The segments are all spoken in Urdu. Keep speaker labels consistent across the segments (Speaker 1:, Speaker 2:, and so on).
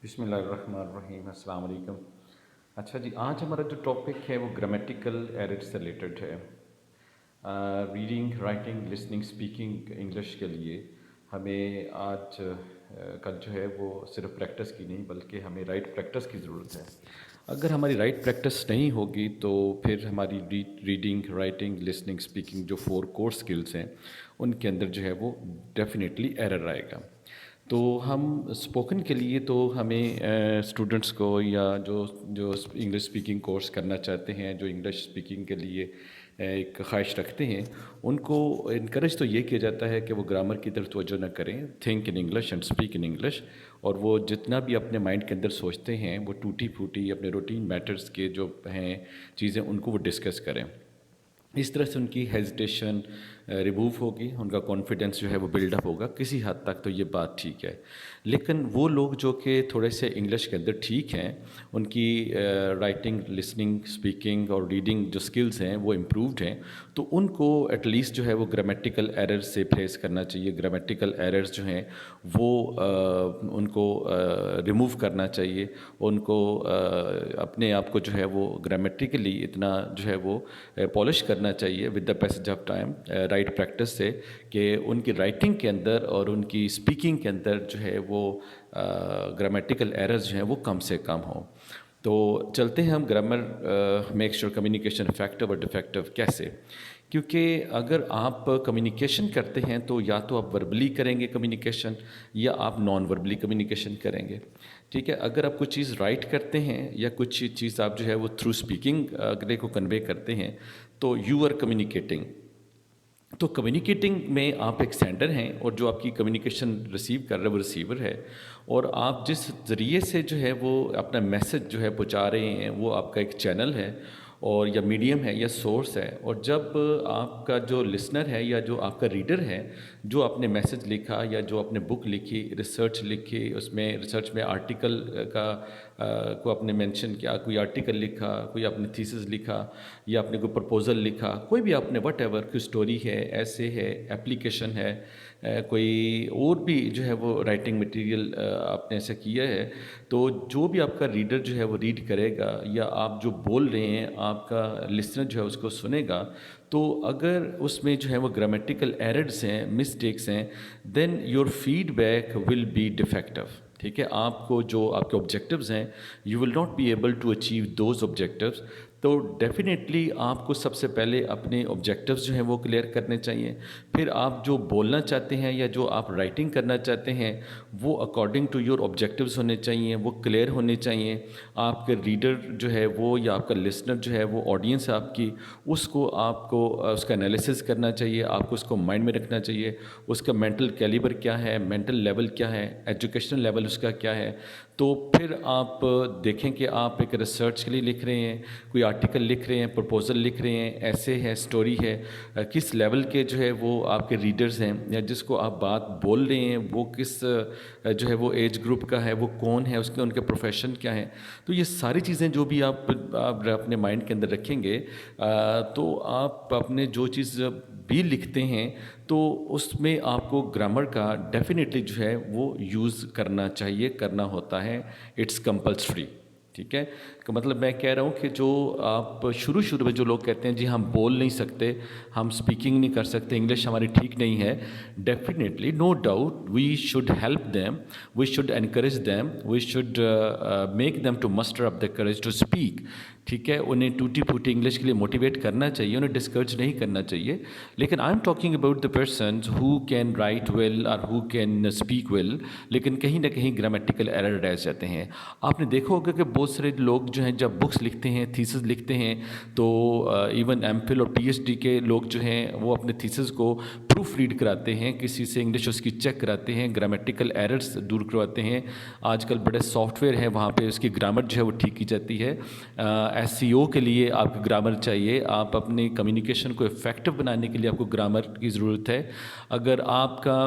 Speaker 1: بسم اللہ الرحمن الرحیم، السلام علیکم۔ اچھا جی، آج ہمارا جو ٹاپک ہے وہ گرامیٹیکل ایرر سے ریلیٹڈ ہے۔ Reading, writing, listening, speaking English کے لیے ہمیں آج کل جو ہے وہ صرف پریکٹس کی نہیں بلکہ ہمیں رائٹ پریکٹس کی ضرورت ہے۔ اگر ہماری رائٹ پریکٹس نہیں ہوگی تو پھر ہماری ریڈنگ، رائٹنگ، لسننگ، اسپیکنگ جو 4 کور سکلز ہیں ان کے اندر جو ہے وہ ڈیفینیٹلی ایرر آئے گا۔ تو ہم اسپوکن کے لیے تو ہمیں اسٹوڈنٹس کو یا جو انگلش اسپیکنگ کورس کرنا چاہتے ہیں، جو انگلش اسپیکنگ کے لیے ایک خواہش رکھتے ہیں، ان کو انکریج تو یہ کیا جاتا ہے کہ وہ گرامر کی طرف توجہ نہ کریں، think in English and speak in English, اور وہ جتنا بھی اپنے مائنڈ کے اندر سوچتے ہیں وہ ٹوٹی پھوٹی اپنے روٹین میٹرز کے جو ہیں چیزیں ان کو وہ ڈسکس کریں۔ اس طرح سے ان کی ہیزیٹیشن ریموو ہوگی، ان کا کانفیڈنس جو ہے وہ بلڈ اپ ہوگا۔ کسی حد تک تو یہ بات ٹھیک ہے، لیکن وہ لوگ جو کہ تھوڑے سے انگلش کے اندر ٹھیک ہیں، ان کی رائٹنگ، لسننگ، اسپیکنگ اور ریڈنگ جو سکلز ہیں وہ امپرووڈ ہیں، تو ان کو ایٹ لیسٹ جو ہے وہ گرامیٹیکل ایرر سے فیس کرنا چاہیے۔ گرامیٹیکل ایررز جو ہیں وہ ان کو ریموو کرنا چاہیے، ان کو اپنے آپ کو جو ہے وہ گرامیٹیکلی اتنا جو ہے وہ پالش کرنا چاہیے with the passage of time, right practice سے، کہ ان کی رائٹنگ کے اندر اور ان کی اسپیکنگ کے اندر جو ہے وہ گرامیٹیکل ایررز جو ہیں وہ کم سے کم ہوں۔ تو چلتے ہیں ہم grammar make sure communication effective اور ڈیفیکٹو کیسے، کیونکہ اگر آپ کمیونیکیشن کرتے ہیں تو یا تو آپ وربلی کریں گے کمیونیکیشن یا آپ نان وربلی کمیونیکیشن کریں گے، ٹھیک ہے۔ اگر آپ کوئی چیز رائٹ کرتے ہیں یا کچھ چیز آپ جو ہے وہ تھرو اسپیکنگ اگلے کو کنوے کرتے ہیں تو یو آر کمیونیکیٹنگ۔ تو کمیونیکیٹنگ میں آپ ایک سینڈر ہیں اور جو آپ کی کمیونیکیشن ریسیو کر رہا ہے وہ ریسیور ہے، اور آپ جس ذریعے سے جو ہے وہ اپنا میسج جو ہے پہنچا رہے ہیں وہ آپ کا ایک چینل ہے اور یا میڈیم ہے یا سورس ہے۔ اور جب آپ کا جو لسنر ہے یا جو آپ کا ریڈر ہے، جو آپ نے میسج لکھا یا جو آپ نے بک لکھی، ریسرچ لکھی، اس میں ریسرچ میں آرٹیکل کا کو آپ نے مینشن کیا، کوئی آرٹیکل لکھا، کوئی آپ نے تھیسس لکھا یا آپ نے کوئی پرپوزل لکھا، کوئی بھی آپ نے وٹ ایور، کوئی اسٹوری ہے، ایسے ہے، اپلیکیشن ہے، کوئی اور بھی جو ہے وہ رائٹنگ مٹیریل آپ نے ایسا کیا ہے، تو جو بھی آپ کا ریڈر جو ہے وہ ریڈ کرے گا یا آپ جو بول رہے ہیں آپ کا لسنر جو ہے اس کو سنے گا، تو اگر اس میں جو ہے وہ گرامیٹیکل ایررز ہیں، مسٹیکس ہیں، then your feedback will be defective, ٹھیک ہے۔ آپ کو جو آپ کے آبجیکٹیوز ہیں، you will not be able to achieve those objectives. تو ڈیفینیٹلی آپ کو سب سے پہلے اپنے آبجیکٹیوز جو ہیں وہ کلیئر کرنے چاہیے، پھر آپ جو بولنا چاہتے ہیں یا جو آپ رائٹنگ کرنا چاہتے ہیں وہ اکارڈنگ ٹو یور آبجیکٹیوز ہونے چاہیے، وہ کلیئر ہونے چاہیے۔ آپ کے ریڈر جو ہے وہ یا آپ کا لسنر جو ہے وہ آڈینس آپ کی، اس کو آپ کو اس کا انالیسس کرنا چاہیے، آپ کو اس کو مائنڈ میں رکھنا چاہیے، اس کا مینٹل کیلیبر کیا ہے، مینٹل لیول کیا ہے، ایجوکیشنل لیول اس کا کیا ہے۔ تو پھر آپ دیکھیں کہ آپ ایک ریسرچ کے لیے لکھ رہے ہیں، کوئی آرٹیکل لکھ رہے ہیں، پرپوزل لکھ رہے ہیں، ایسے ہے، سٹوری ہے، کس لیول کے جو ہے وہ آپ کے ریڈرز ہیں یا جس کو آپ بات بول رہے ہیں وہ کس جو ہے وہ ایج گروپ کا ہے، وہ کون ہے، اس کے ان کے پروفیشن کیا ہے۔ تو یہ ساری چیزیں جو بھی آپ اپنے مائنڈ کے اندر رکھیں گے تو آپ اپنے جو چیز بھی لکھتے ہیں تو اس میں آپ کو گرامر کا ڈیفینیٹلی جو ہے وہ یوز کرنا چاہیے، کرنا ہوتا ہے، اٹس کمپلسری، ٹھیک ہے۔ کہ مطلب میں کہہ رہا ہوں کہ جو آپ شروع میں جو لوگ کہتے ہیں جی ہم بول نہیں سکتے، ہم اسپیکنگ نہیں کر سکتے، انگلش ہماری ٹھیک نہیں ہے، definitely no doubt we should help them, we should encourage them, we should make them to muster up the courage to speak, ٹھیک ہے۔ انہیں ٹوٹی پھوٹی انگلش کے لیے موٹیویٹ کرنا چاہیے، انہیں ڈسکریج نہیں کرنا چاہیے، لیکن I am talking about the persons who can write well اور ہو کین اسپیک ویل، لیکن کہیں نہ کہیں گرامیٹیکل ایرر رہ جاتے ہیں۔ آپ نے دیکھا ہوگا کہ بہت سارے لوگ جو ہیں جب بکس لکھتے ہیں، تھیسس لکھتے ہیں، تو ایون ایم فل اور پی ایچ ڈی کے لوگ جو ہیں وہ اپنے تھیسس کو پروف ریڈ کراتے ہیں، کسی سے انگلش اس کی چیک کراتے ہیں، گرامیٹیکل ایررز دور کرواتے ہیں۔ آج کل بڑے سافٹ ویئر ہیں وہاں پہ اس کی گرامر جو ہے وہ ٹھیک کی جاتی ہے۔ ایس سی او کے لیے آپ کو گرامر چاہیے، آپ اپنی کمیونیکیشن کو افیکٹو بنانے کے لیے آپ کو گرامر کی ضرورت ہے۔ اگر آپ کا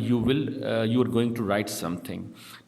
Speaker 1: you are going to write something,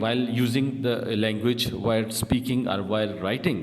Speaker 1: while using the language, while speaking or while writing।